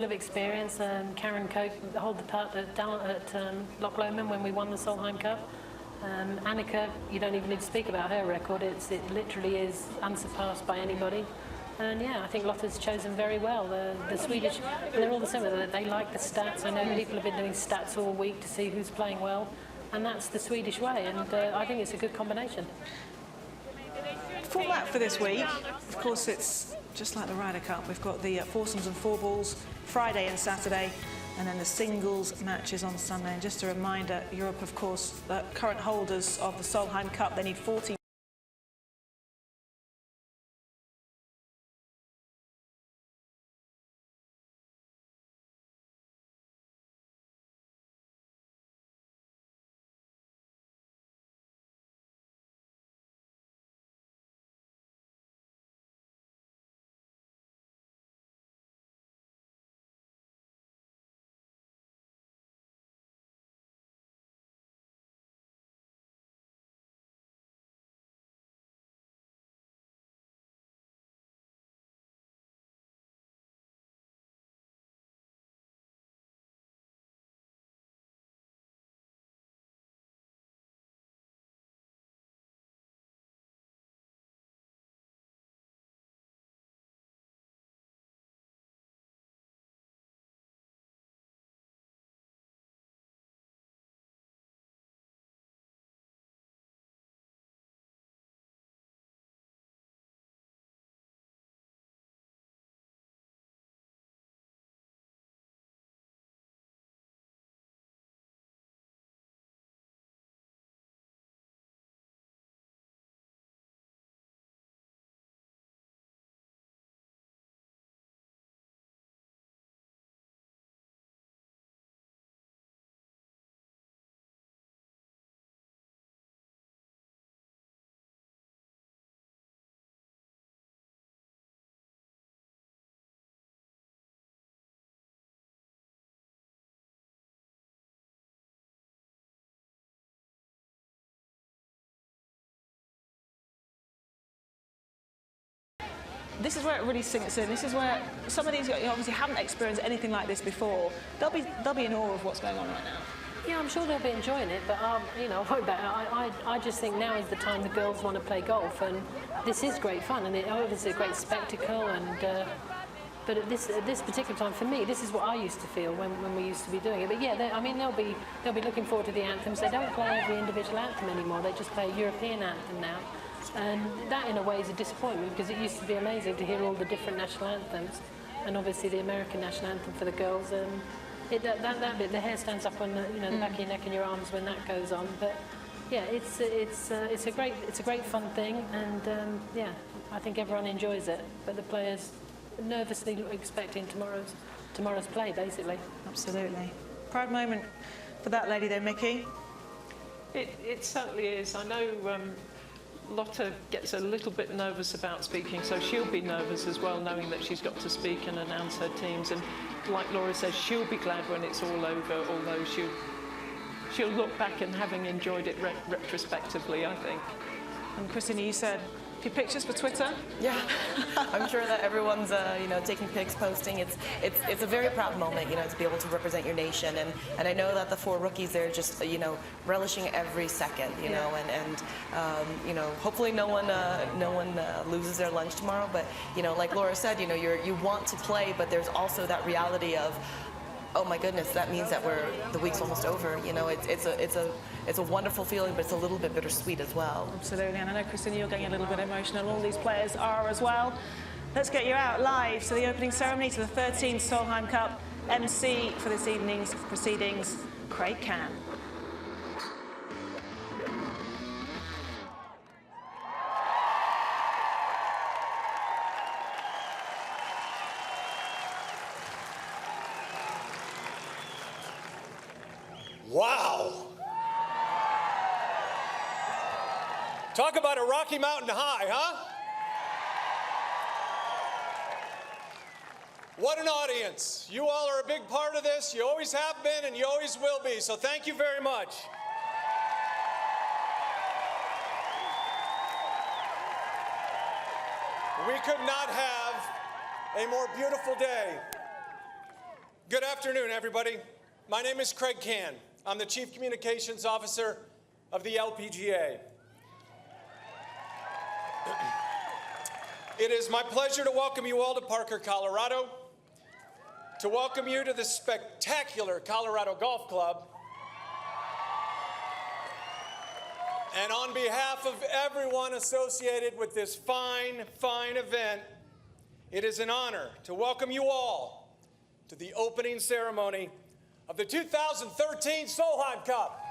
of experience. Karen Cope held the part down at Loch Lomond when we won the Solheim Cup. Annika, you don't even need to speak about her record. It literally is unsurpassed by anybody. And yeah, I think Lotta's chosen very well. The Swedish, they're all the same. They like the stats. I know people have been doing stats all week to see who's playing well, and that's the Swedish way. And I think it's a good combination. Format for this week, of course, it's just like the Ryder Cup. We've got the foursomes and four balls Friday and Saturday, and then the singles matches on Sunday. And just a reminder, Europe, of course, the current holders of the Solheim Cup, they need 40. This is where it really sinks in. This is where some of these obviously haven't experienced anything like this before. They'll be in awe of what's going on right now. Yeah, I'm sure they'll be enjoying it, but you know, I just think now is the time the girls want to play golf, and this is great fun, and it's a great spectacle. And but at this particular time, for me, this is what I used to feel when we used to be doing it. But yeah, I mean, they'll be looking forward to the anthems. They don't play every individual anthem anymore. They just play a European anthem now. And that, in a way, is a disappointment, because it used to be amazing to hear all the different national anthems, and obviously the American national anthem for the girls. And that bit, the hair stands up on the back of your neck and your arms when that goes on. But yeah, it's a great fun thing, and yeah, I think everyone enjoys it. But the players nervously expecting tomorrow's play, basically. Absolutely. Proud moment for that lady there, Mickey. It certainly is. I know. Lotta gets a little bit nervous about speaking, so she'll be nervous as well, knowing that she's got to speak and announce her teams. And like Laura says, she'll be glad when it's all over, although she'll look back and having enjoyed it retrospectively, I think. And Christina, you said a few pictures for Twitter? Yeah, I'm sure that everyone's taking pics, posting. It's a very proud moment, to be able to represent your nation, and I know that the four rookies, they're just relishing every second, and hopefully no one loses their lunch tomorrow. But like Laura said, you want to play, but there's also that reality of, oh my goodness, that means that the week's almost over. It's a wonderful feeling, but it's a little bit bittersweet as well. Absolutely, and I know, Christina, you're getting a little bit emotional. All these players are as well. Let's get you out live to the opening ceremony to the 13th Solheim Cup. MC for this evening's proceedings, Craig Cann. Wow! Talk about a Rocky Mountain high, huh? What an audience. You all are a big part of this. You always have been, and you always will be. So thank you very much. We could not have a more beautiful day Good afternoon, everybody. My name is Craig Cann. I'm the Chief Communications Officer of the LPGA. It is my pleasure to welcome you all to Parker, Colorado, to welcome you to the spectacular Colorado Golf Club, and on behalf of everyone associated with this fine, fine event, it is an honor to welcome you all to the opening ceremony of the 2013 Solheim Cup.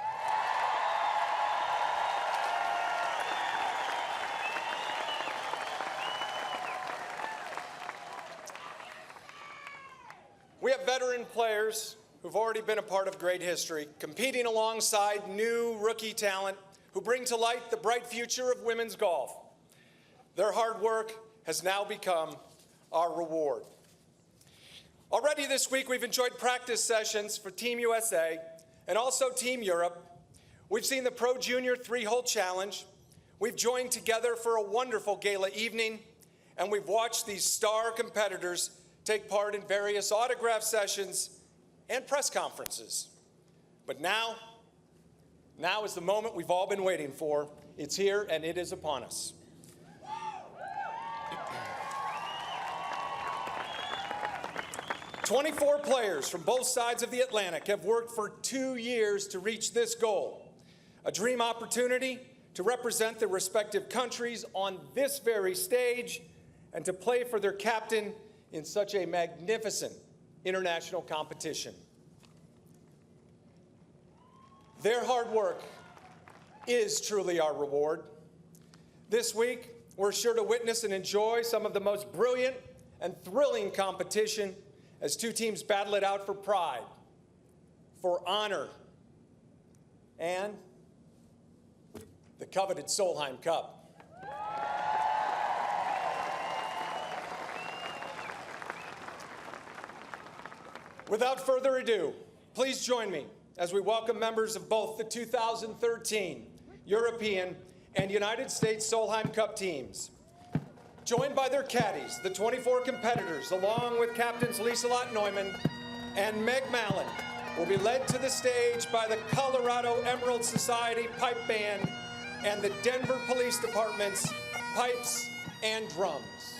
We have veteran players who've already been a part of great history, competing alongside new rookie talent who bring to light the bright future of women's golf. Their hard work has now become our reward. Already this week, we've enjoyed practice sessions for Team USA and also Team Europe. We've seen the Pro Junior 3-hole challenge. We've joined together for a wonderful gala evening, and we've watched these star competitors take part in various autograph sessions and press conferences. But now is the moment we've all been waiting for. It's here and it is upon us. "24 players from both sides of the Atlantic have worked for 2 years to reach this goal, a dream opportunity to represent their respective countries on this very stage and to play for their captain in such a magnificent international competition. Their hard work is truly our reward. This week, we're sure to witness and enjoy some of the most brilliant and thrilling competition as two teams battle it out for pride, for honor, and the coveted Solheim Cup. Without further ado, please join me as we welcome members of both the 2013 European and United States Solheim Cup teams. Joined by their caddies, the 24 competitors, along with captains Lieselot Neumann and Meg Mallon, will be led to the stage by the Colorado Emerald Society Pipe Band and the Denver Police Department's pipes and drums.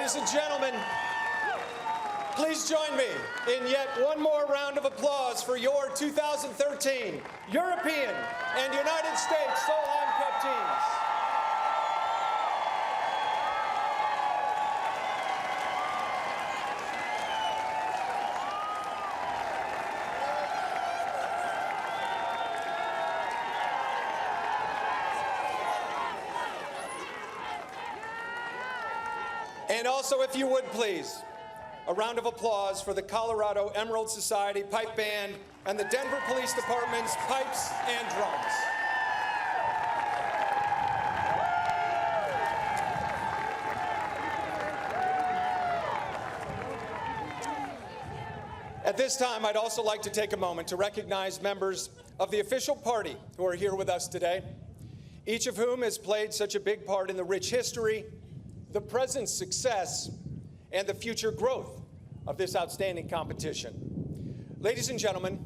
Ladies and gentlemen, please join me in yet one more round of applause for your 2013 European and United States Solheim Cup teams. And also, if you would please, a round of applause for the Colorado Emerald Society Pipe Band and the Denver Police Department's pipes and drums. At this time, I'd also like to take a moment to recognize members of the official party who are here with us today, each of whom has played such a big part in the rich history, the present success, and the future growth of this outstanding competition. Ladies and gentlemen,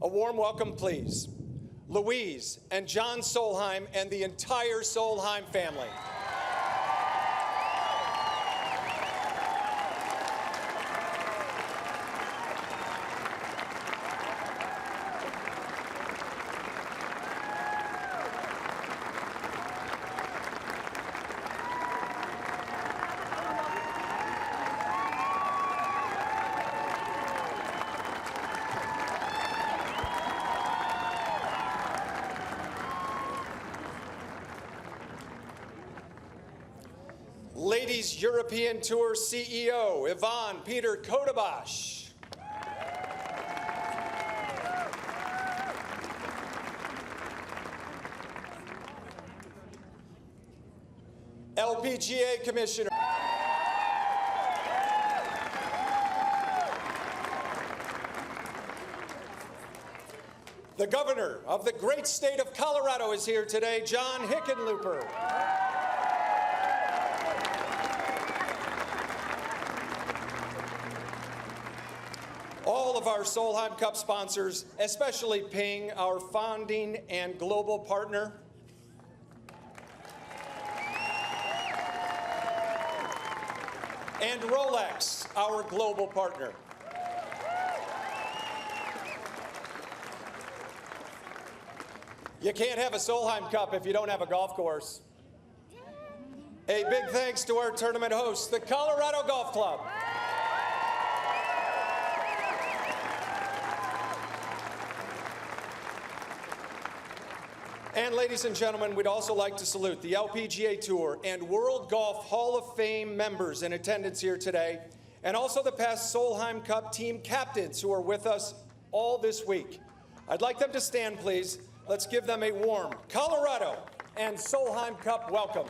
a warm welcome, please. Louise and John Solheim and the entire Solheim family. Ladies European Tour CEO, Yvonne Peter Kodabash. LPGA Commissioner. The Governor of the great state of Colorado is here today, John Hickenlooper. All of our Solheim Cup sponsors, especially Ping, our founding and global partner. And Rolex, our global partner. You can't have a Solheim Cup if you don't have a golf course. A big thanks to our tournament host, the Colorado Golf Club. And ladies and gentlemen, we'd also like to salute the LPGA Tour and World Golf Hall of Fame members in attendance here today, and also the past Solheim Cup team captains who are with us all this week. I'd like them to stand, please. Let's give them a warm Colorado and Solheim Cup welcome.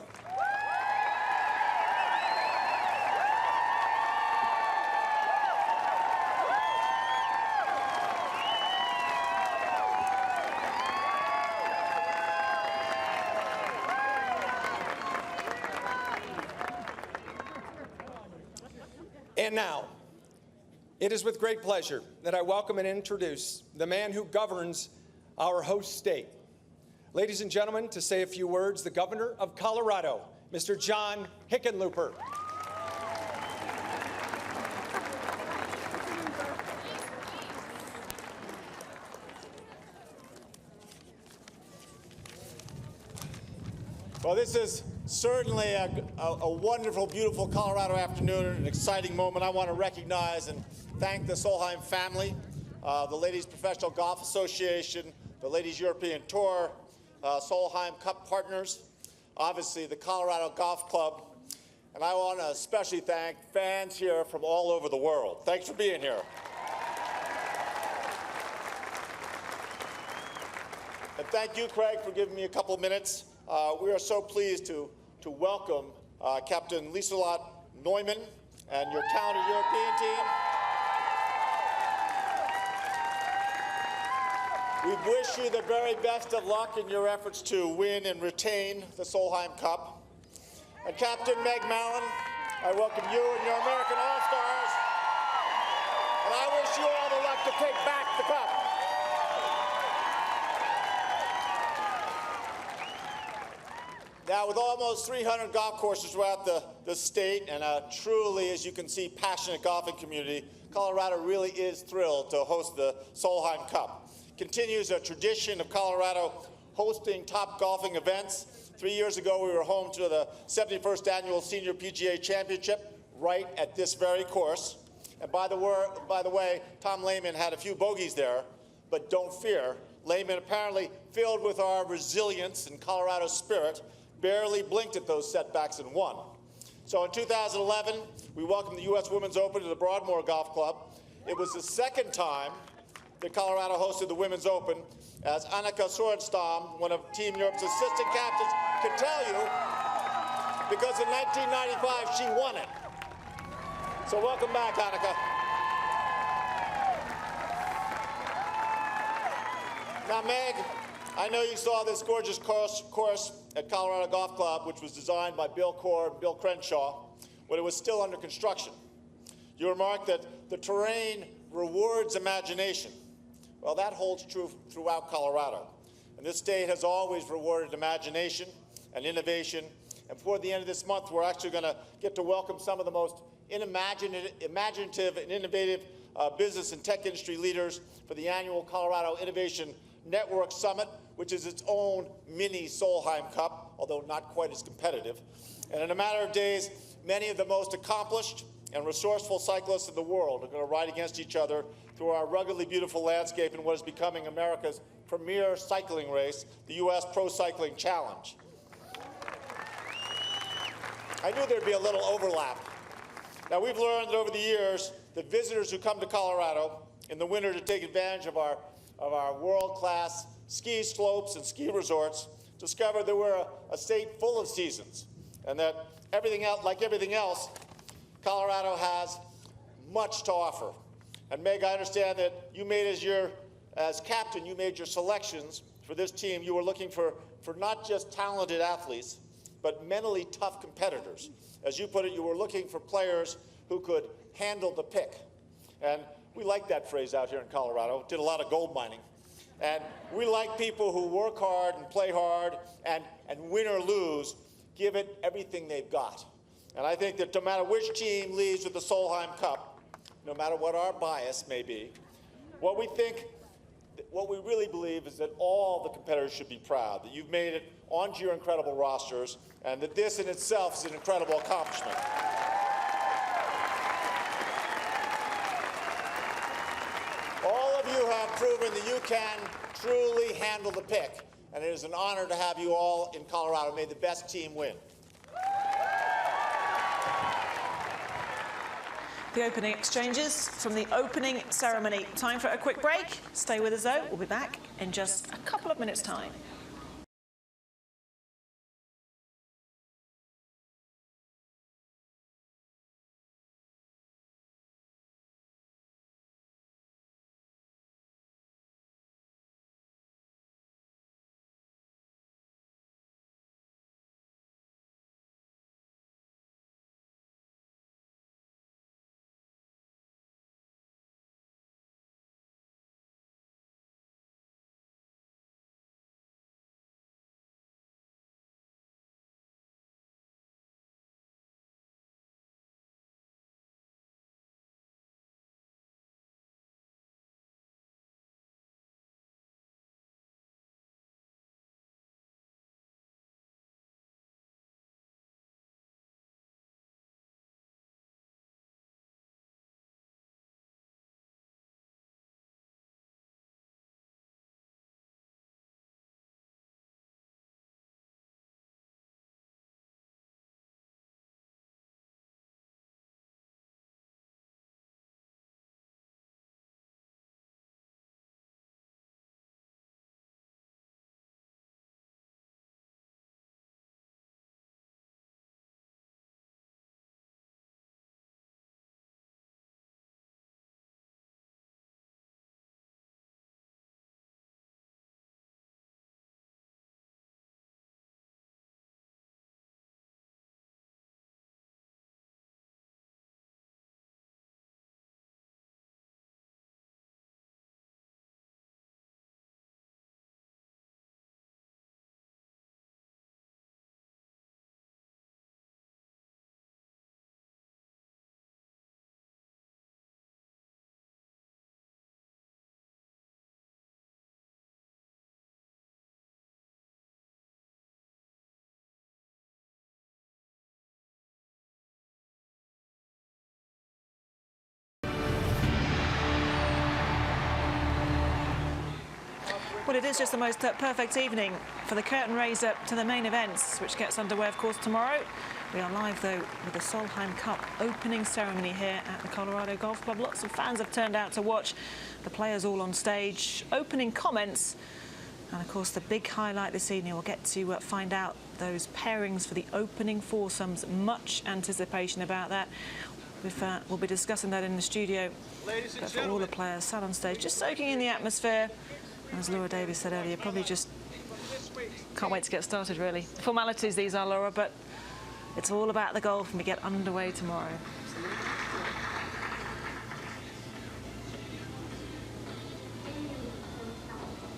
And now, it is with great pleasure that I welcome and introduce the man who governs our host state. Ladies and gentlemen, to say a few words, the Governor of Colorado, Mr. John Hickenlooper. Well, this is certainly a wonderful, beautiful Colorado afternoon, an exciting moment. I want to recognize and thank the Solheim family, the Ladies Professional Golf Association, the Ladies European Tour, Solheim Cup partners, obviously the Colorado Golf Club, and I want to especially thank fans here from all over the world. Thanks for being here. And thank you, Craig, for giving me a couple minutes. We are so pleased to welcome Captain Lieselot Neumann and your talented European team. We wish you the very best of luck in your efforts to win and retain the Solheim Cup. And Captain Meg Mallon, I welcome you and your American All-Stars. And I wish you all the luck to take back the cup. Now, with almost 300 golf courses throughout the the state, and a truly, as you can see, passionate golfing community, Colorado really is thrilled to host the Solheim Cup. Continues a tradition of Colorado hosting top golfing events. 3 years ago, we were home to the 71st Annual Senior PGA Championship right at this very course. And by the way, Tom Lehman had a few bogeys there, but don't fear. Lehman, apparently filled with our resilience and Colorado spirit, barely blinked at those setbacks and won. So in 2011, we welcomed the U.S. Women's Open to the Broadmoor Golf Club. It was the second time that Colorado hosted the Women's Open, as Annika Sorenstam, one of Team Europe's assistant captains, can tell you, because in 1995 she won it. So welcome back, Annika. Now, Meg, I know you saw this gorgeous course at Colorado Golf Club, which was designed by Bill Core and Bill Crenshaw, when it was still under construction. You remarked that the terrain rewards imagination. Well, that holds true throughout Colorado. And this state has always rewarded imagination and innovation. And before the end of this month, we're actually going to get to welcome some of the most imaginative and innovative business and tech industry leaders for the annual Colorado Innovation Network Summit, which is its own mini Solheim Cup, although not quite as competitive. And in a matter of days, many of the most accomplished and resourceful cyclists in the world are going to ride against each other through our ruggedly beautiful landscape in what is becoming America's premier cycling race, the U.S. Pro Cycling Challenge. I knew there'd be a little overlap. Now, we've learned that over the years that visitors who come to Colorado in the winter to take advantage of our world-class ski slopes and ski resorts discover that we're a state full of seasons, and that like everything else, Colorado has much to offer. And Meg, I understand that you made as captain, you made your selections for this team. You were looking for not just talented athletes, but mentally tough competitors. As you put it, you were looking for players who could handle the pick. And we like that phrase out here in Colorado. Did a lot of gold mining. And we like people who work hard and play hard and win or lose, give it everything they've got. And I think that no matter which team leads with the Solheim Cup, no matter what our bias may be, what we really believe is that all the competitors should be proud, that you've made it onto your incredible rosters, and that this in itself is an incredible accomplishment. All of you have proven that you can truly handle the pick, and it is an honor to have you all in Colorado. May the best team win. The opening exchanges from the opening ceremony. Time for a quick break. Stay with us though. We'll be back in just a couple of minutes' time. Well, it is just the most perfect evening for the curtain raiser to the main events, which gets underway, of course, tomorrow. We are live, though, with the Solheim Cup opening ceremony here at the Colorado Golf Club. Lots of fans have turned out to watch the players all on stage, opening comments. And, of course, the big highlight this evening, we'll get to find out those pairings for the opening foursomes. Much anticipation about that. We'll be discussing that in the studio. But for all the players sat on stage, just soaking in the atmosphere. As Laura Davies said earlier, probably just can't wait to get started, really. Formalities these are, Laura, but it's all about the golf and we get underway tomorrow.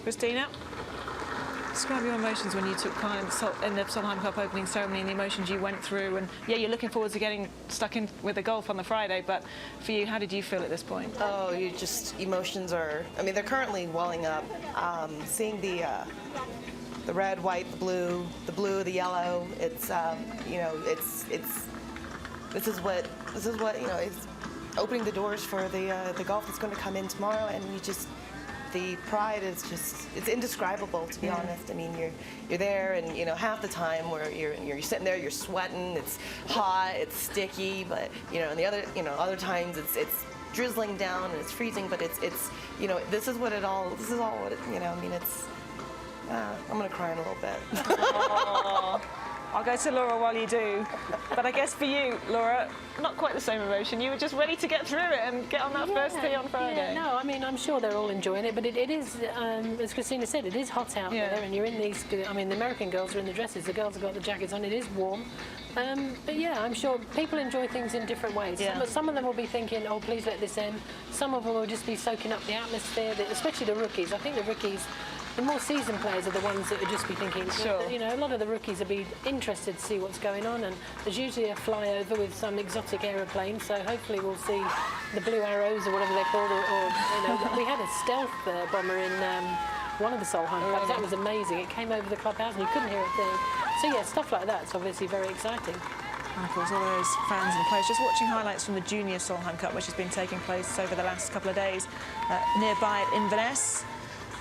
Christina, describe your emotions when you took part in the Solheim Cup opening ceremony and the emotions you went through. And yeah, you're looking forward to getting stuck in with the golf on the Friday, but for you, how did you feel at this point? Oh, emotions are, I mean, they're currently welling up. Seeing the red, white, the blue, the yellow, it's, you know, this is what, you know, it's opening the doors for the golf that's going to come in tomorrow, and the pride is just, it's indescribable, to be honest. I mean, you're there, and, you know, half the time where you're sitting there, you're sweating, it's hot, it's sticky, but, you know, and the other, you know, other times it's drizzling down and it's freezing, but it's, you know, this is all what it, you know, I mean, it's, I'm gonna cry in a little bit. Aww. I'll go to Laura while you do. But I guess for you, Laura, not quite the same emotion. You were just ready to get through it and get on that first tee on Friday. Yeah, no, I mean, I'm sure they're all enjoying it, but it is, as Christina said, it is hot out there, and you're in these, I mean, the American girls are in the dresses, the girls have got the jackets on, it is warm. But yeah, I'm sure people enjoy things in different ways. Yeah. Some of them will be thinking, oh, please let this end. Some of them will just be soaking up the atmosphere, especially the rookies. I think the rookies, the more seasoned players are the ones that would just be thinking, sure. You know, a lot of the rookies will be interested to see what's going on, and there's usually a flyover with some exotic aeroplane, so hopefully we'll see the Blue Arrows or whatever they're called, or you know, we had a stealth bomber in one of the Solheim Cups. That was amazing. It came over the clubhouse and you couldn't hear a thing. So yeah, stuff like that's obviously very exciting. And of course, all those fans and players just watching highlights from the Junior Solheim Cup, which has been taking place over the last couple of days nearby at Inverness.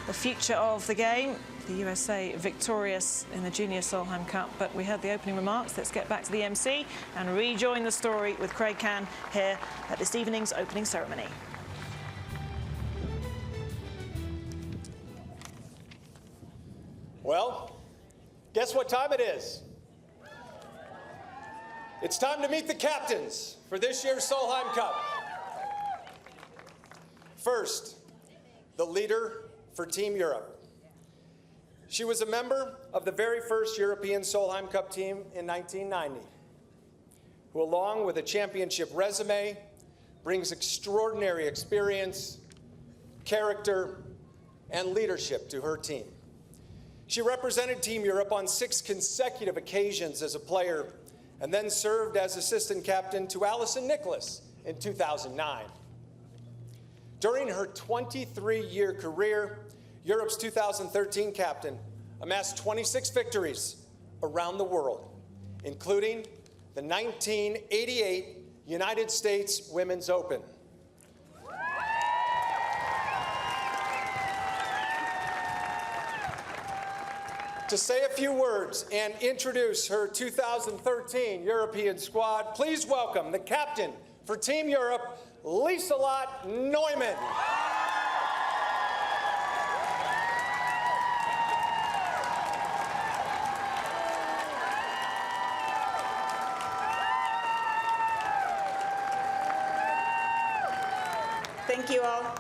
The future of the game, the USA victorious in the Junior Solheim Cup. But we heard the opening remarks. Let's get back to the MC and rejoin the story with Craig Cann here at this evening's opening ceremony. Well, guess what time it is? It's time to meet the captains for this year's Solheim Cup. First, the leader for Team Europe. She was a member of the very first European Solheim Cup team in 1990, who, along with a championship resume, brings extraordinary experience, character, and leadership to her team. She represented Team Europe on 6 consecutive occasions as a player, and then served as assistant captain to Alison Nicholas in 2009. During her 23-year career, Europe's 2013 captain amassed 26 victories around the world, including the 1988 United States Women's Open. To say a few words and introduce her 2013 European squad, please welcome the captain for Team Europe, Lieselot Neumann. Thank you all.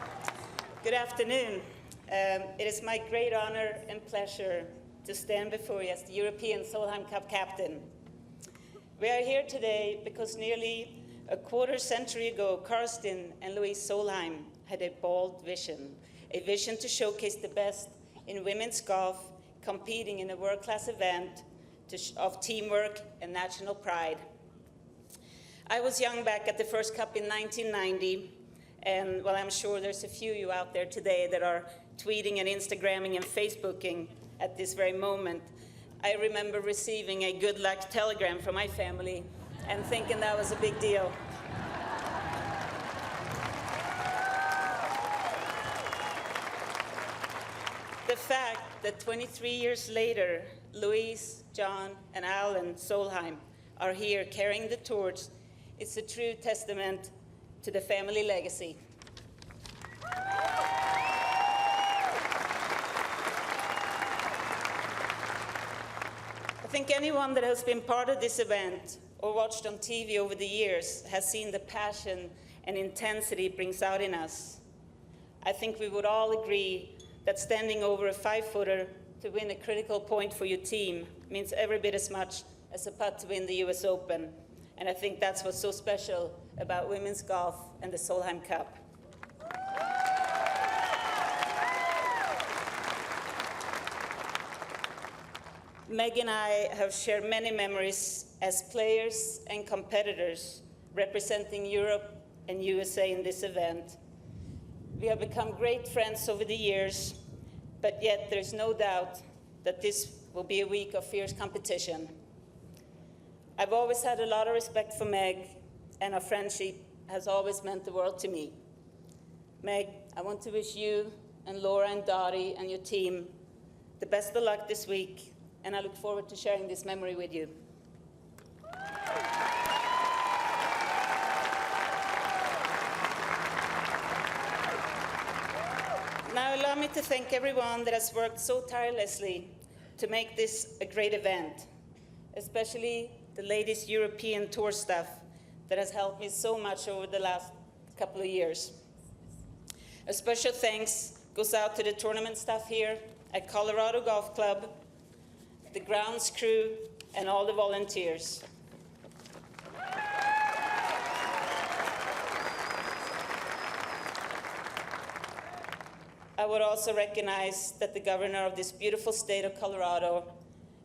Good afternoon. It is my great honor and pleasure to stand before you as the European Solheim Cup captain. We are here today because nearly a quarter century ago, Karsten and Louise Solheim had a bold vision, a vision to showcase the best in women's golf, competing in a world-class event of teamwork and national pride. I was young back at the first cup in 1990, and well, I'm sure there's a few of you out there today that are tweeting and Instagramming and Facebooking at this very moment. I remember receiving a good luck telegram from my family and thinking that was a big deal. The the fact that 23 years later, Louise, John, and Alan Solheim are here carrying the torch. It's a true testament to the family legacy. I think anyone that has been part of this event or watched on TV over the years has seen the passion and intensity it brings out in us. I think we would all agree that standing over a 5-footer to win a critical point for your team means every bit as much as a putt to win the US Open. And I think that's what's so special about women's golf and the Solheim Cup. Meg and I have shared many memories as players and competitors representing Europe and USA in this event. We have become great friends over the years, but yet there's no doubt that this will be a week of fierce competition. I've always had a lot of respect for Meg, and our friendship has always meant the world to me. Meg, I want to wish you and Laura and Dottie and your team the best of luck this week, and I look forward to sharing this memory with you. Now allow me to thank everyone that has worked so tirelessly to make this a great event, especially the ladies' European tour staff that has helped me so much over the last couple of years. A special thanks goes out to the tournament staff here at Colorado Golf Club, the grounds crew, and all the volunteers. I would also recognize that the governor of this beautiful state of Colorado,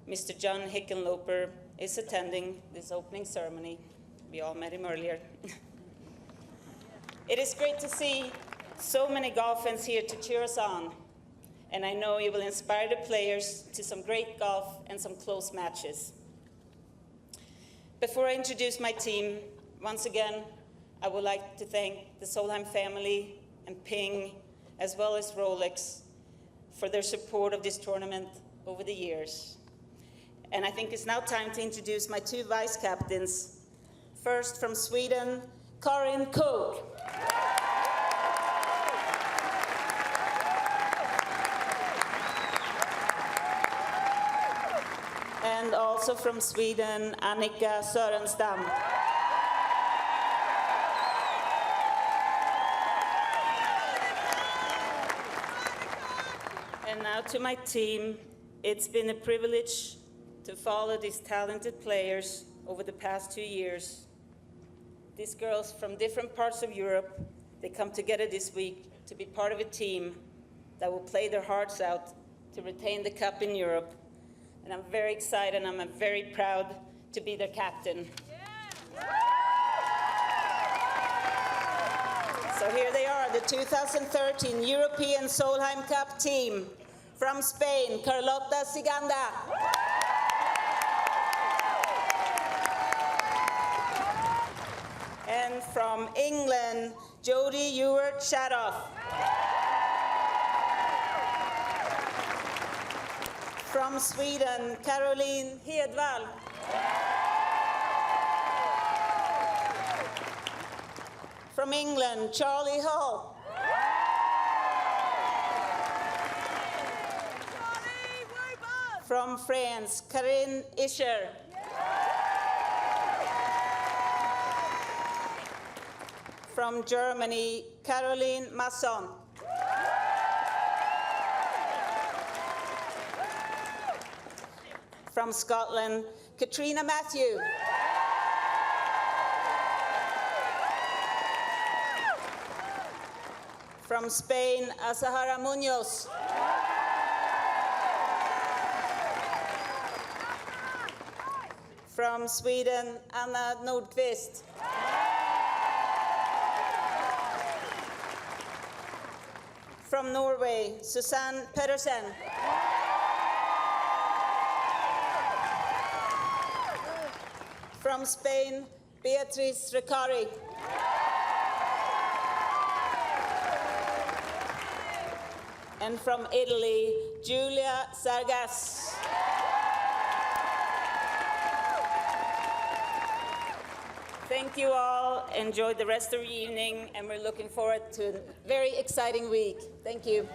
Mr. John Hickenlooper, is attending this opening ceremony. We all met him earlier. It is great to see so many golf fans here to cheer us on, and I know you will inspire the players to some great golf and some close matches. Before I introduce my team, once again, I would like to thank the Solheim family and Ping, as well as Rolex, for their support of this tournament over the years. And I think it's now time to introduce my two vice captains. First, from Sweden, Karin Koch. And also from Sweden, Annika Sörenstam. And now to my team. It's been a privilege to follow these talented players over the past 2 years. These girls from different parts of Europe, they come together this week to be part of a team that will play their hearts out to retain the cup in Europe. And I'm very excited and I'm very proud to be their captain. So here they are, the 2013 European Solheim Cup team. From Spain, Carlota Siganda. And from England, Jodie Ewart Shadoff. From Sweden, Caroline Hedvall. From England, Charlie Hall. From France, Karine Ischer. From Germany, Caroline Masson. From Scotland, Katrina Matthew. From Spain, Azahara Munoz. From Sweden, Anna Nordqvist. From Norway, Susanne Pedersen. From Spain, Beatriz Recari. And from Italy, Giulia Sargas. Thank you all. Enjoy the rest of the evening, and we're looking forward to a very exciting week. Thank you.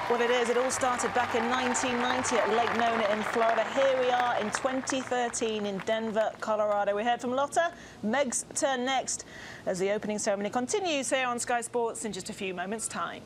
What it is, it all started back in 1990 at Lake Nona in Florida. Here we are in 2013 in Denver, Colorado. We heard from Lotta. Meg's turn next as the opening ceremony continues here on Sky Sports in just a few moments' time.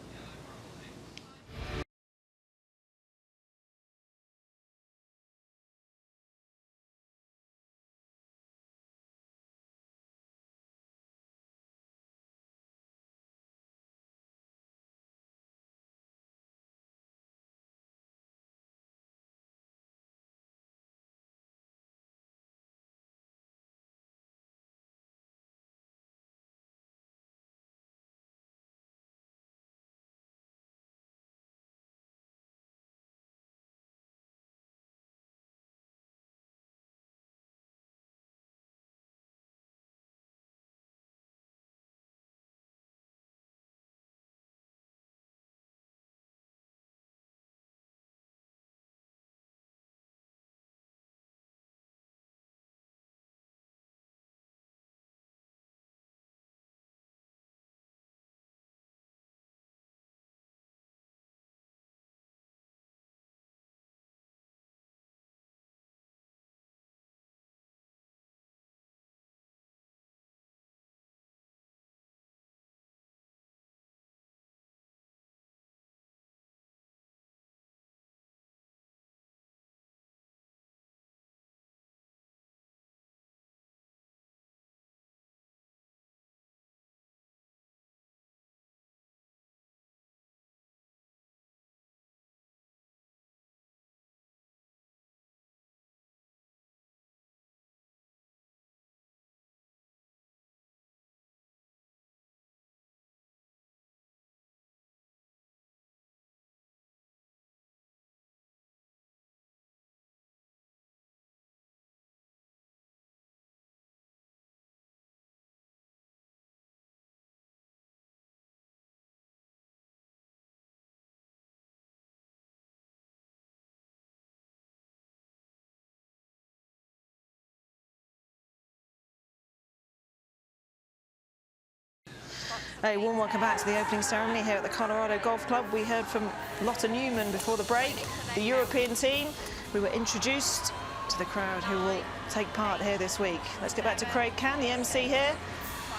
A warm welcome back to the opening ceremony here at the Colorado Golf Club. We heard from Lotta Newman before the break, the European team. We were introduced to the crowd who will take part here this week. Let's get back to Craig Cann, the MC here,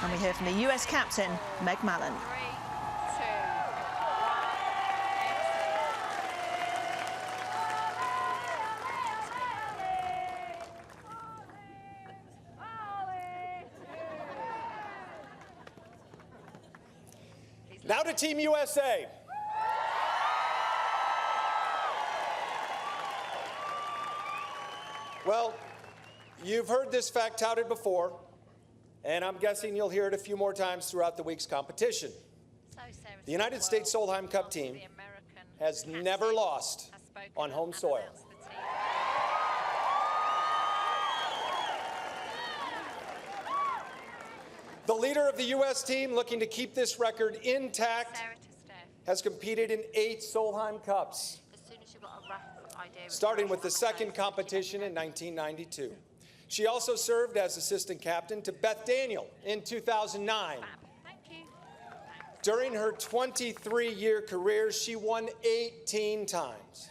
and we hear from the US captain, Meg Mallon. Now to Team USA. Well, you've heard this fact touted before, and I'm guessing you'll hear it a few more times throughout the week's competition. The United States Solheim Cup team has never lost on home soil. The leader of the U.S. team, looking to keep this record intact, has competed in 8 Solheim Cups, starting with the second competition in 1992. She also served as assistant captain to Beth Daniel in 2009. During her 23-year career, she won 18 times.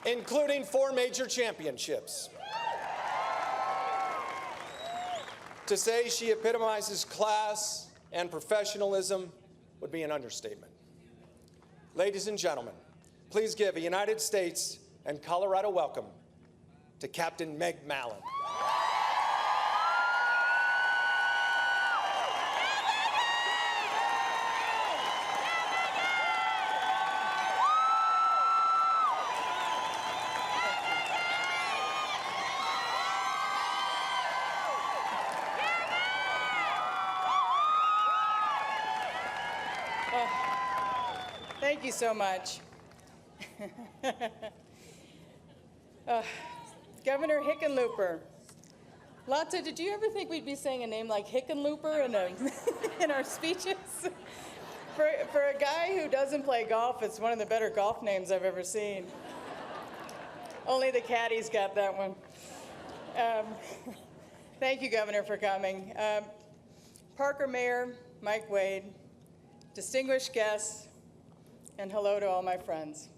Including 4 major championships. To say she epitomizes class and professionalism would be an understatement. Ladies and gentlemen, please give a United States and Colorado welcome to Captain Meg Mallon. Thank you so much. Governor Hickenlooper, Lotta, did you ever think we'd be saying a name like Hickenlooper in our speeches? For a guy who doesn't play golf, it's one of the better golf names I've ever seen. Only the caddies got that one. Thank you, Governor, for coming. Parker Mayor, Mike Wade, distinguished guests, and hello to all my friends.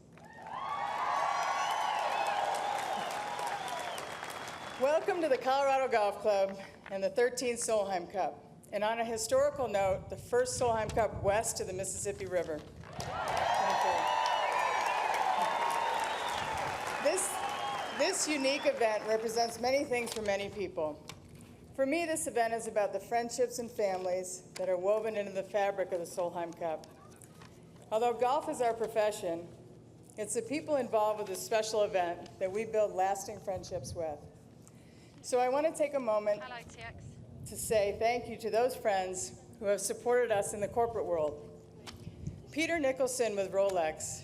Welcome to the Colorado Golf Club and the 13th Solheim Cup. And on a historical note, the first Solheim Cup west of the Mississippi River. Thank you. This unique event represents many things for many people. For me, this event is about the friendships and families that are woven into the fabric of the Solheim Cup. Although golf is our profession, it's the people involved with this special event that we build lasting friendships with. So I want to take a moment to say thank you to those friends who have supported us in the corporate world. Peter Nicholson with Rolex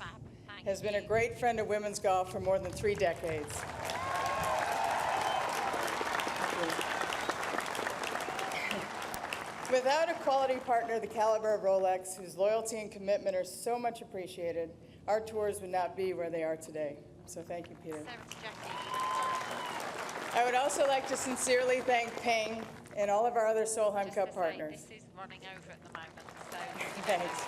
has been a great friend of women's golf for more than 3 decades. Without a quality partner the caliber of Rolex, whose loyalty and commitment are so much appreciated, our tours would not be where they are today. So thank you, Peter. I would also like to sincerely thank Ping and all of our other Solheim Cup partners. This is running over at the moment, so Thanks.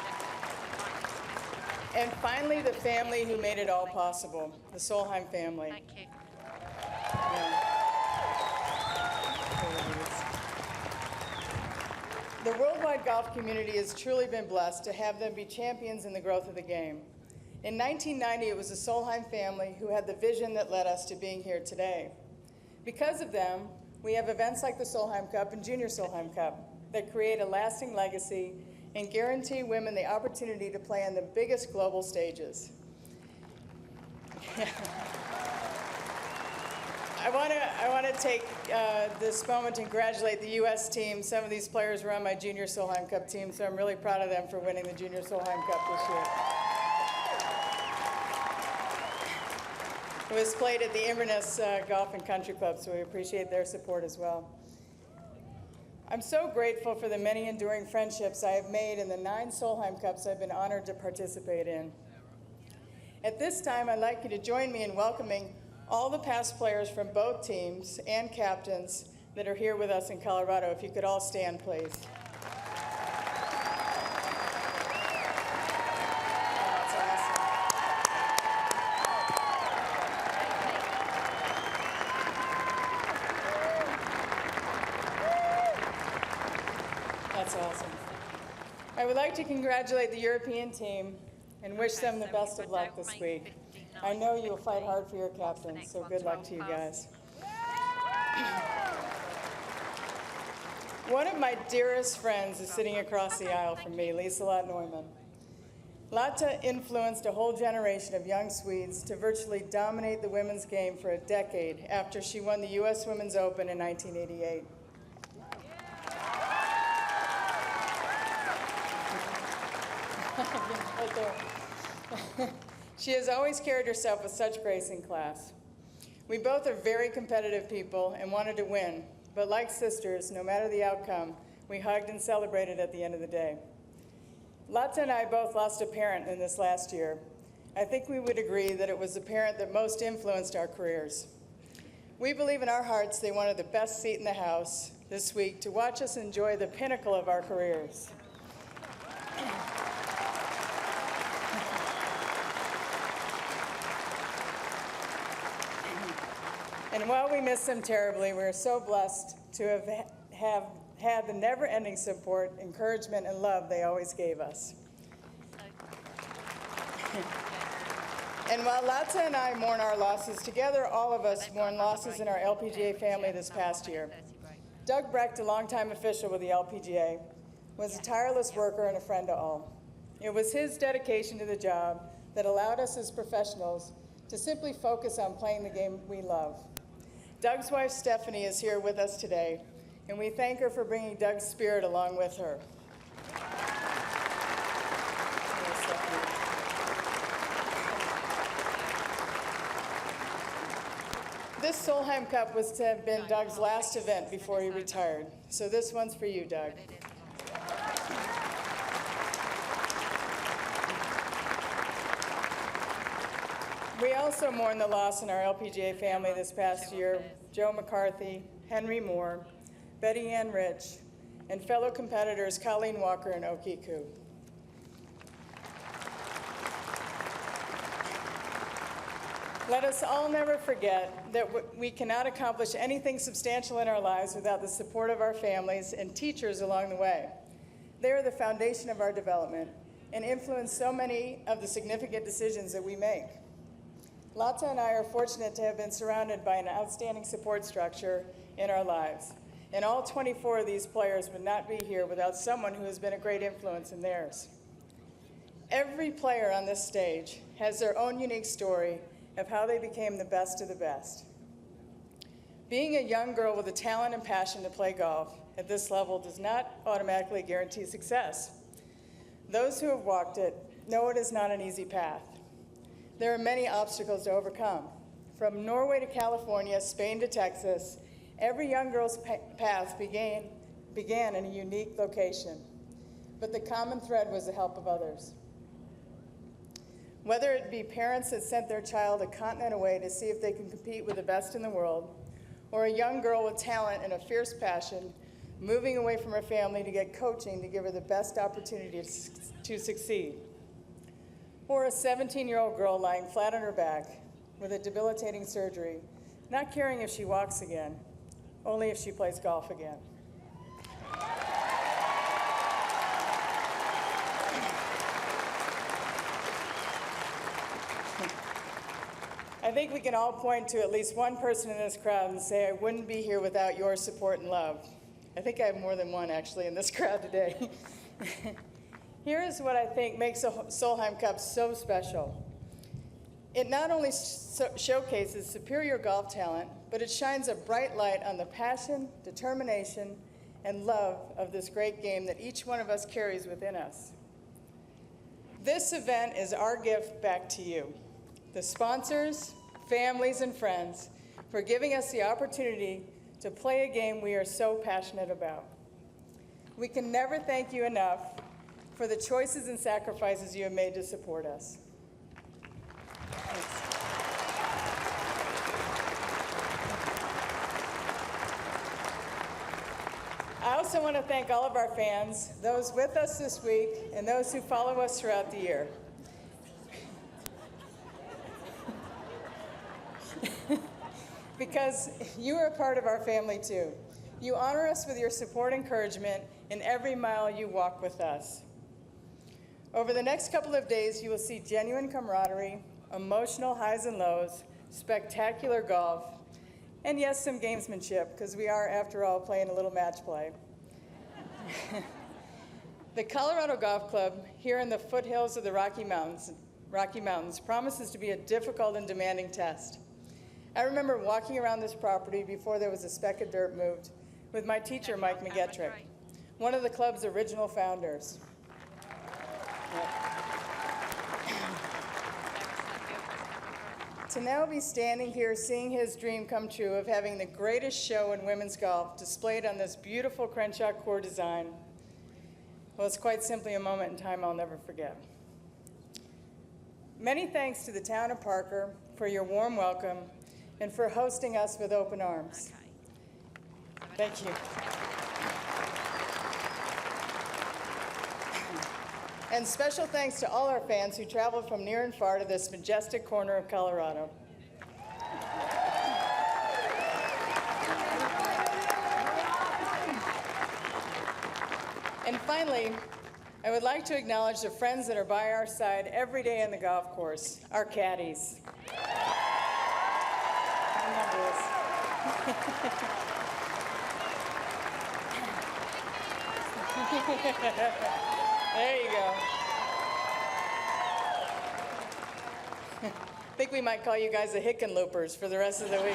And finally, the family who made it all possible, the Solheim family. thank you. The worldwide golf community has truly been blessed to have them be champions in the growth of the game. In 1990, it was the Solheim family who had the vision that led us to being here today. Because of them, we have events like the Solheim Cup and Junior Solheim Cup that create a lasting legacy and guarantee women the opportunity to play on the biggest global stages. I want to take this moment to congratulate the U.S. team. Some of these players were on my Junior Solheim Cup team, so I'm really proud of them for winning the Junior Solheim Cup this year. It was played at the Inverness Golf and Country Club, so we appreciate their support as well. I'm so grateful for the many enduring friendships I have made in the 9 Solheim Cups I've been honored to participate in. At this time, I'd like you to join me in welcoming all the past players from both teams and captains that are here with us in Colorado. If you could all stand, please. That's awesome. I would like to congratulate the European team and wish them the best of luck this week. I know you'll fight hard for your captains, so good luck to you guys. One of my dearest friends is sitting across the aisle from me, Lisa Neumann. Lotta influenced a whole generation of young Swedes to virtually dominate the women's game for a decade after she won the U.S. Women's Open in 1988. Right there. She has always carried herself with such grace in class. We both are very competitive people and wanted to win, but like sisters, no matter the outcome, we hugged and celebrated at the end of the day. Lotta and I both lost a parent in this last year. I think we would agree that it was the parent that most influenced our careers. We believe in our hearts they wanted the best seat in the house this week to watch us enjoy the pinnacle of our careers. And while we miss them terribly, we're so blessed to have had the never-ending support, encouragement, and love they always gave us. And while Lotta and I mourn our losses, together all of us mourn losses in our LPGA family this past year. Doug Brecht, a longtime official with the LPGA, was a tireless worker and a friend to all. It was his dedication to the job that allowed us as professionals to simply focus on playing the game we love. Doug's wife, Stephanie, is here with us today, and we thank her for bringing Doug's spirit along with her. This Solheim Cup was to have been Doug's last event before he retired. So this one's for you, Doug. We also mourn the loss in our LPGA family this past year. Joe McCarthy, Henry Moore, Betty Ann Rich, and fellow competitors Colleen Walker and Oki Koo. Let us all never forget that we cannot accomplish anything substantial in our lives without the support of our families and teachers along the way. They are the foundation of our development and influence so many of the significant decisions that we make. Lata and I are fortunate to have been surrounded by an outstanding support structure in our lives. And all 24 of these players would not be here without someone who has been a great influence in theirs. Every player on this stage has their own unique story of how they became the best of the best. Being a young girl with a talent and passion to play golf at this level does not automatically guarantee success. Those who have walked it know it is not an easy path. There are many obstacles to overcome. From Norway to California, Spain to Texas, every young girl's path began in a unique location. But the common thread was the help of others. Whether it be parents that sent their child a continent away to see if they can compete with the best in the world, or a young girl with talent and a fierce passion moving away from her family to get coaching to give her the best opportunity to succeed, or a 17-year-old girl lying flat on her back with a debilitating surgery, not caring if she walks again, only if she plays golf again. I think we can all point to at least one person in this crowd and say, I wouldn't be here without your support and love. I think I have more than one, actually, in this crowd today. Here is what I think makes the Solheim Cup so special. It not only showcases superior golf talent, but it shines a bright light on the passion, determination, and love of this great game that each one of us carries within us. This event is our gift back to you, the sponsors, families, and friends, for giving us the opportunity to play a game we are so passionate about. We can never thank you enough for the choices and sacrifices you have made to support us. Thanks. I also want to thank all of our fans, those with us this week, and those who follow us throughout the year. Because you are a part of our family too. You honor us with your support and encouragement in every mile you walk with us. Over the next couple of days, you will see genuine camaraderie, emotional highs and lows, spectacular golf, and yes, some gamesmanship, because we are, after all, playing a little match play. The Colorado Golf Club, here in the foothills of the Rocky Mountains, promises to be a difficult and demanding test. I remember walking around this property before there was a speck of dirt moved with my teacher, Mike McGettrick, one of the club's original founders. To now be standing here seeing his dream come true of having the greatest show in women's golf displayed on this beautiful Crenshaw core design, well, it's quite simply a moment in time I'll never forget. Many thanks to the town of Parker for your warm welcome and for hosting us with open arms. Thank you. And special thanks to all our fans who traveled from near and far to this majestic corner of Colorado. And finally, I would like to acknowledge the friends that are by our side every day on the golf course, our caddies. There you go. I think we might call you guys the Hickenloopers for the rest of the week.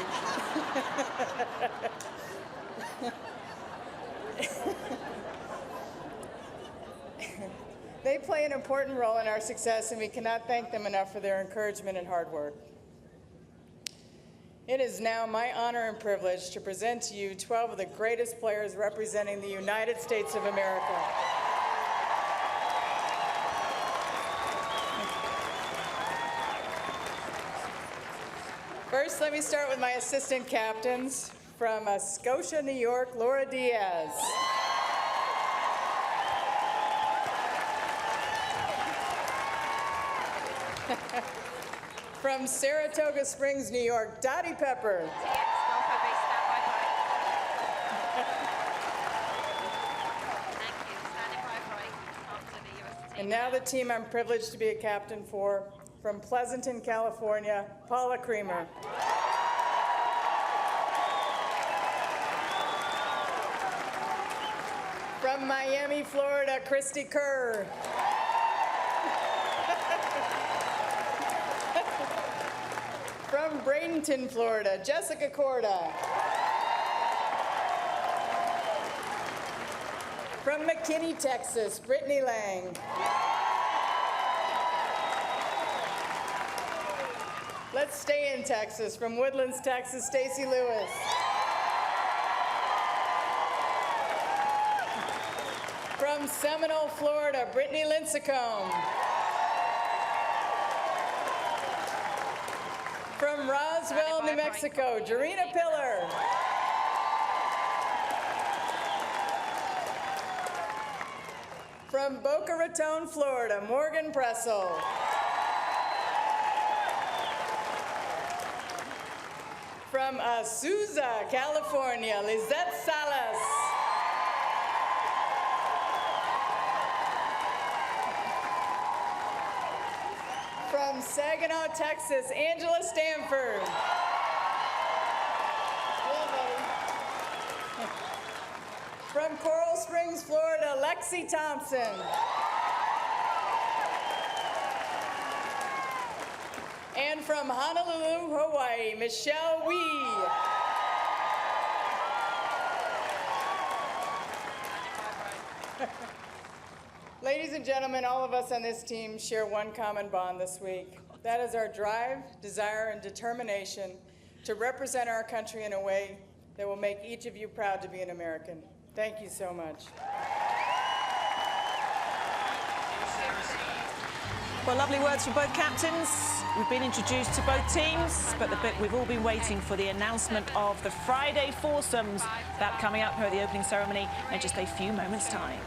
They play an important role in our success, and we cannot thank them enough for their encouragement and hard work. It is now my honor and privilege to present to you 12 of the greatest players representing the United States of America. First, let me start with my assistant captains. From Scotia, New York, Laura Diaz. From Saratoga Springs, New York, Dottie Pepper. And now the team I'm privileged to be a captain for, from Pleasanton, California, Paula Creamer. From Miami, Florida, Christy Kerr. From Bradenton, Florida, Jessica Corda. From McKinney, Texas, Brittany Lang. Let's stay in Texas. From Woodlands, Texas, Stacy Lewis. From Seminole, Florida, Brittany Lincecum. From Roswell, New Mexico, Jarena Pillar. From Boca Raton, Florida, Morgan Pressel. From Azusa, California, Lizette Salas. From Saginaw, Texas, Angela Stanford. From Coral Springs, Florida, Lexi Thompson. And from Honolulu, Hawaii, Michelle Wee. Ladies and gentlemen, all of us on this team share one common bond this week. That is our drive, desire, and determination to represent our country in a way that will make each of you proud to be an American. Thank you so much. Well, lovely words from both captains. We've been introduced to both teams, but the bit we've all been waiting for, the announcement of the Friday foursomes, that coming up for the opening ceremony in just a few moments' time.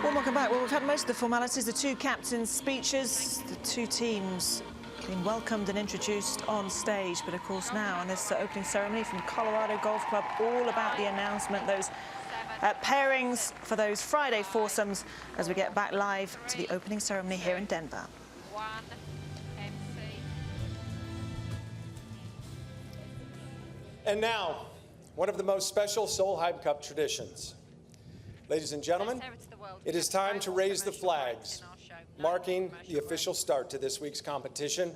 Well, welcome back. Well, we've had most of the formalities, the two captains' speeches, the two teams being welcomed and introduced on stage. But of course now, on this opening ceremony from Colorado Golf Club, all about the announcement, those pairings for those Friday foursomes as we get back live to the opening ceremony here in Denver. And now, one of the most special Solheim Cup traditions. Ladies and gentlemen, it is time to raise the flags, marking the official start to this week's competition.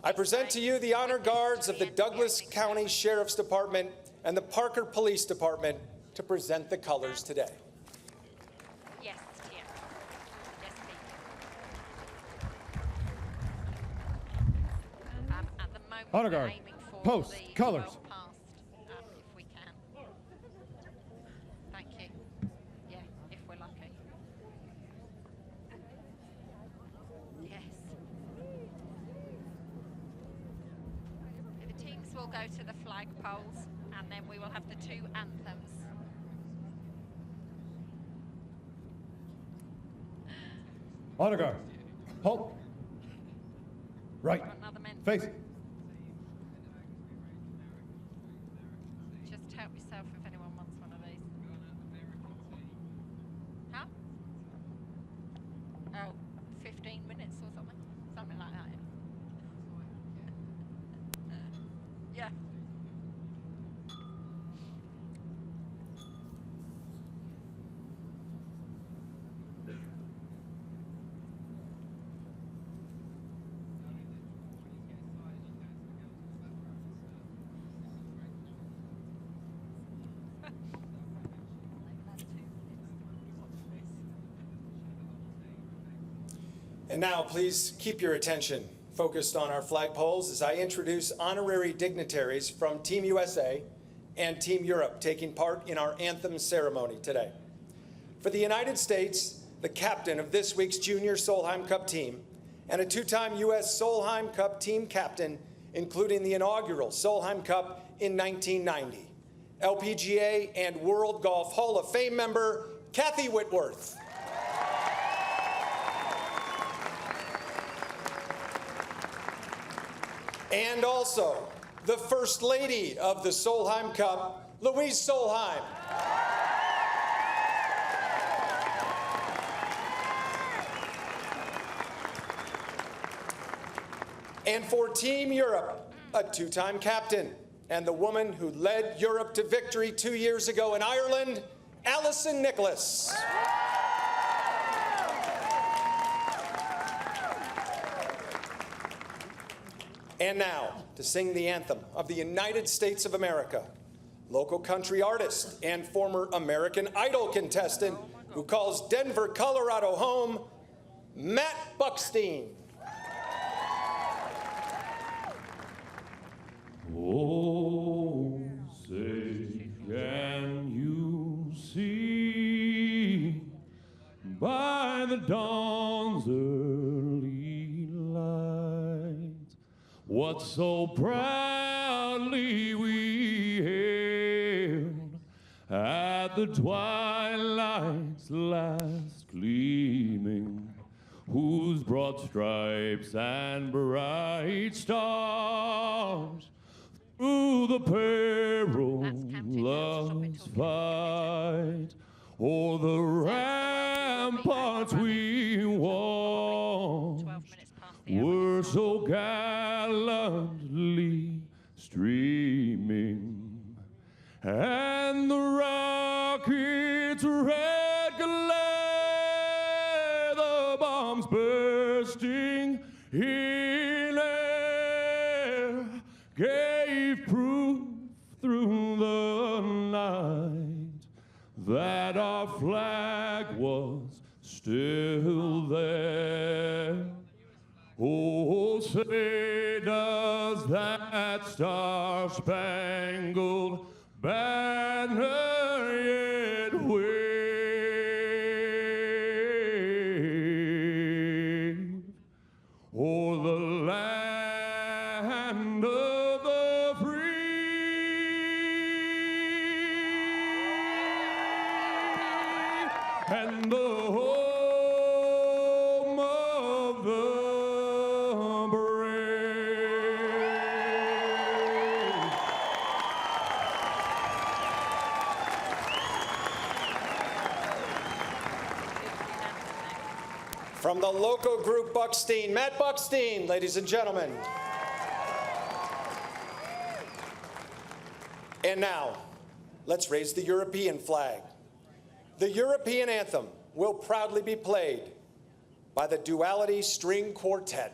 I present to you the honor guards of the Douglas County Sheriff's Department and the Parker Police Department to present the colors today. Yes, yes. Yes, at the moment, honor guard, post, colors. If we can. Thank you. Yeah, if we're lucky. Yes. The teams will go to the flag poles, and then we will have the two anthems. Honor guard, halt, right, face. Just help yourself if anyone wants one of these. Huh? Oh, 15 minutes or something? Something like that. Yeah. And now, please keep your attention focused on our flagpoles as I introduce honorary dignitaries from Team USA and Team Europe taking part in our anthem ceremony today. For the United States, the captain of this week's Junior Solheim Cup team and a two-time U.S. Solheim Cup team captain, including the inaugural Solheim Cup in 1990, LPGA and World Golf Hall of Fame member, Kathy Whitworth. And also, the First Lady of the Solheim Cup, Louise Solheim. And for Team Europe, a two-time captain, and the woman who led Europe to victory 2 years ago in Ireland, Alison Nicholas. And now, to sing the anthem of the United States of America, local country artist and former American Idol contestant who calls Denver, Colorado home, Matt Buckstein. Oh, say, can you see by the dawn's early light what so proudly we hailed at the twilight's last gleaming, whose broad stripes and bright stars through the perilous fight o'er the ramparts we walked were so gallantly streaming, and the rocket's red glare, the bombs bursting in air, gave proof through the night that our flag was still there. Oh, say does that star-spangled banner yet wave o'er the land of the free and the the brave. From the local group Buckstein, Matt Buckstein, ladies and gentlemen. And now, let's raise the European flag. The European anthem will proudly be played by the Duality String Quartet.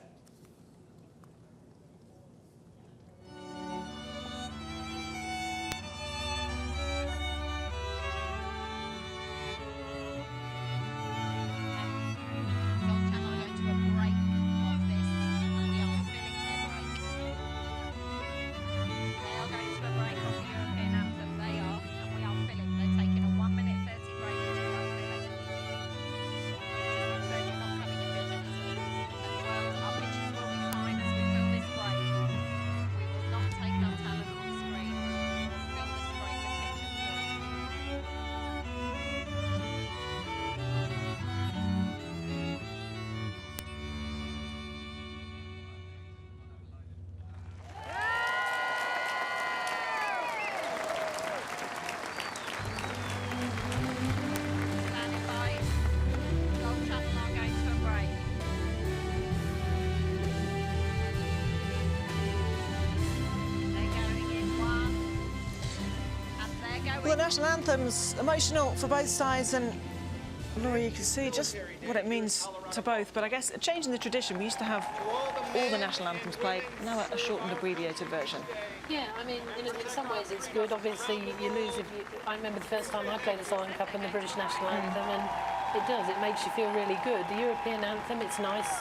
Well, the national anthem's emotional for both sides, and Laura, you can see just what it means to both. But I guess changing the tradition, we used to have all the national anthems played, now a shortened, abbreviated version. Yeah, I mean, in some ways it's good. Obviously, you lose if you... I remember the first time I played the Solheim Cup and the British national anthem, and it does. It makes you feel really good. The European anthem, it's nice.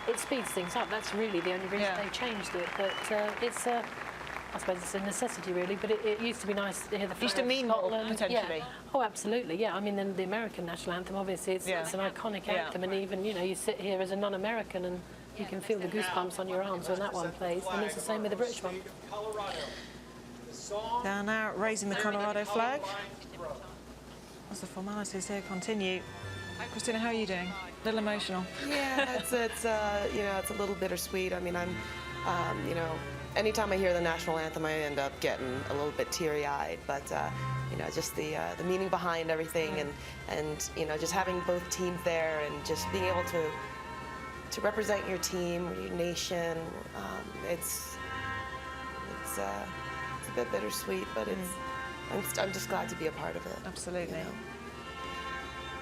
It speeds things up. That's really the only reason they changed it. But it's I suppose it's a necessity, really, but it used to be nice to hear the flag Used to mean more, Scotland. potentially. Yeah. Oh, absolutely, yeah. I mean, then the American national anthem, obviously, it's an iconic anthem, and even, you know, you sit here as a non-American and you can feel the goosebumps on your arms when that one plays, and it's the same with the British one. They are now raising the Colorado flag as the formalities here continue. Christina, how are you doing? A little emotional. Yeah, it's you know, it's a little bittersweet. I mean, I'm, you know, anytime I hear the national anthem, I end up getting a little bit teary-eyed. But you know, just the meaning behind everything, and you know, just having both teams there, and just being able to represent your team or your nation. It's a bit bittersweet, but I'm just glad to be a part of it. Absolutely. You know?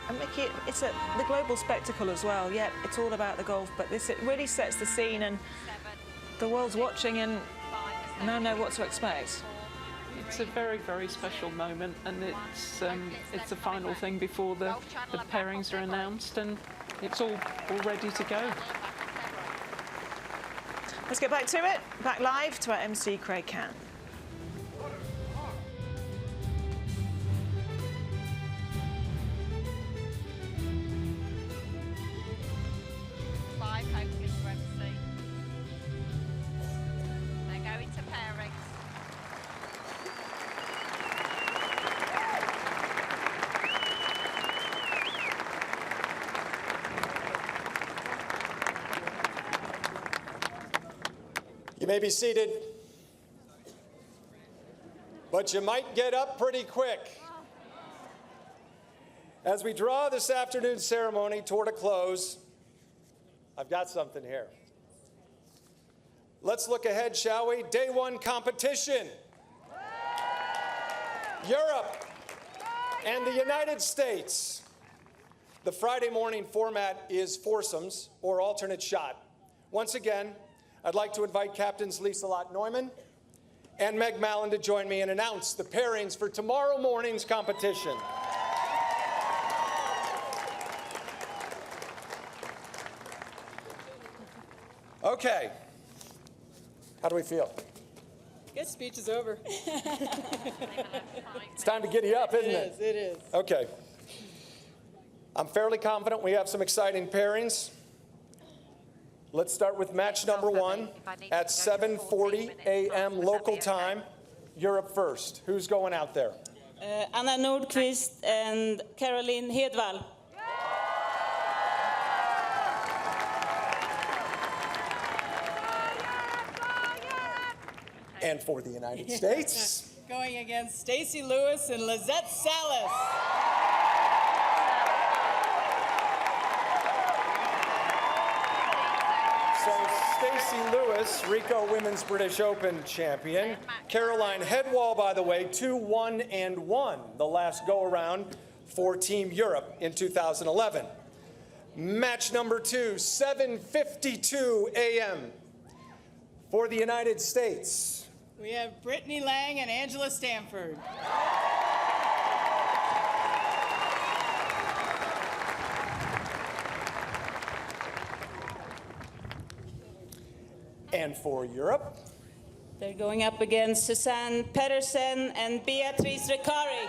And Mickey, it's the global spectacle as well. Yeah, it's all about the golf, but it really sets the scene, and the world's watching and now know what to expect. It's a very, very special moment, and it's the final thing before the pairings are announced, and it's all ready to go. Let's get back to it. Back live to our MC, Craig Cann. You may be seated, but you might get up pretty quick. As we draw this afternoon's ceremony toward a close, I've got something here. Let's look ahead, shall we? Day one competition. Europe and the United States. The Friday morning format is foursomes or alternate shot. Once again, I'd like to invite Captains Lisa Lott-Neumann and Meg Mallon to join me and announce the pairings for tomorrow morning's competition. Okay. How do we feel? Good, speech is over. It's time to giddy up, isn't it? It is. Okay. I'm fairly confident we have some exciting pairings. Let's start with match number one at 7:40 a.m. local time. Europe first. Who's going out there? Anna Nordqvist and Caroline Hedvall. And for the United States. Going against Stacey Lewis and Lizette Salas. So Stacey Lewis, Rico Women's British Open champion. Caroline Headwall, by the way, 2-1-1 the last go-around for Team Europe in 2011. Match number 2, 7:52 a.m. for the United States. We have Brittany Lang and Angela Stanford. And for Europe, They're going up against Susanne Pedersen and Beatrice Recari.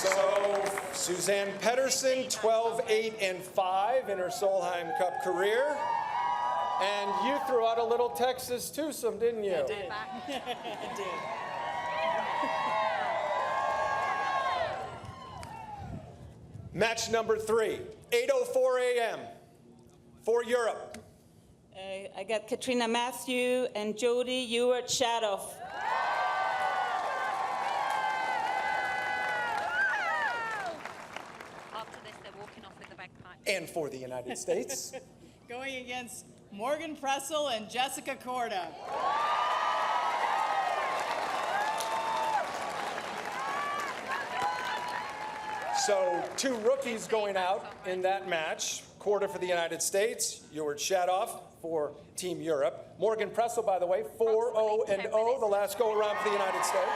so Suzanne Pedersen, 12-8-5 in her Solheim Cup career. And you threw out a little Texas twosome, didn't you? I did. I did. Match number 3, 8:04 a.m. for Europe. I got Katrina Matthew and Jody Ewart Shadoff. After this, they're walking off with the bagpipe. And for the United States, Going against Morgan Pressel and Jessica Korda. so 2 rookies going out in that match. Korda for the United States, Ewart Shadoff for Team Europe. Morgan Pressel, by the way, 4-0-0 the last go-around for the United States.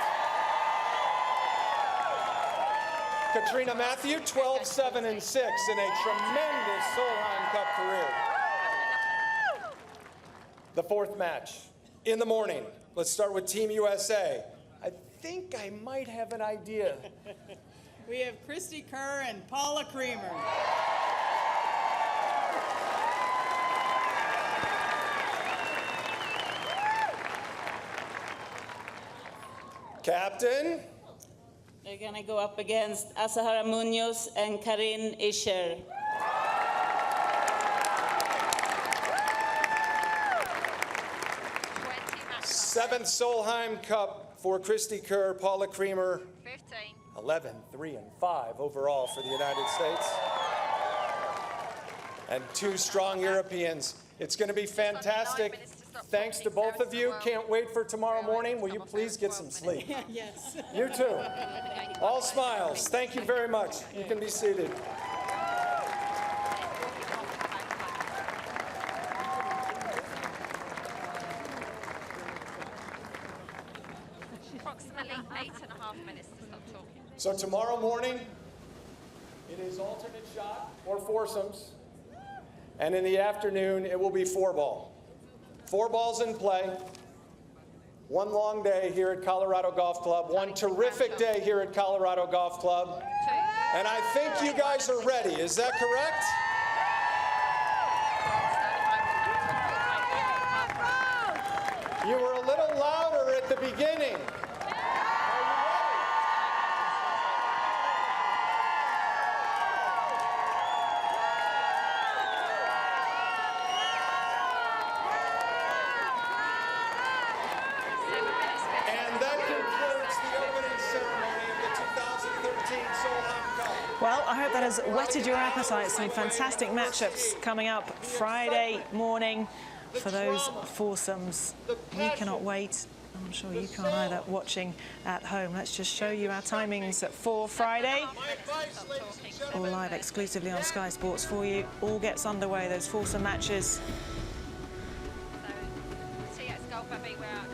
Katrina Matthew, 12-7-6 in a tremendous Solheim Cup career. The 4th match in the morning. Let's start with Team USA. I think I might have an idea. We have Christy Kerr and Paula Creamer. Captain. They're going to go up against Azahara Munoz and Karin Ischer. Seventh Solheim Cup for Christy Kerr, Paula Creamer. 15. 11-3-5 overall for the United States. And 2 strong Europeans. It's going to be fantastic. Thanks to both of you. Can't wait for tomorrow morning. Will you please get some sleep? Yes. You too. All smiles. Thank you very much. You can be seated. Approximately 8.5 minutes to stop talking. So tomorrow morning, it is alternate shot or foursomes. And in the afternoon, it will be 4-ball. 4 balls in play. One long day here at Colorado Golf Club. One terrific day here at Colorado Golf Club. And I think you guys are ready. Is that correct? You were a little louder at the beginning. Well, I hope that has whetted your appetite. Some fantastic matchups coming up Friday morning for those foursomes. We cannot wait. I'm sure you can't either, watching at home. Let's just show you our timings for Friday. All live exclusively on Sky Sports for you. All gets underway, those foursome matches. So, TX Golf, we're out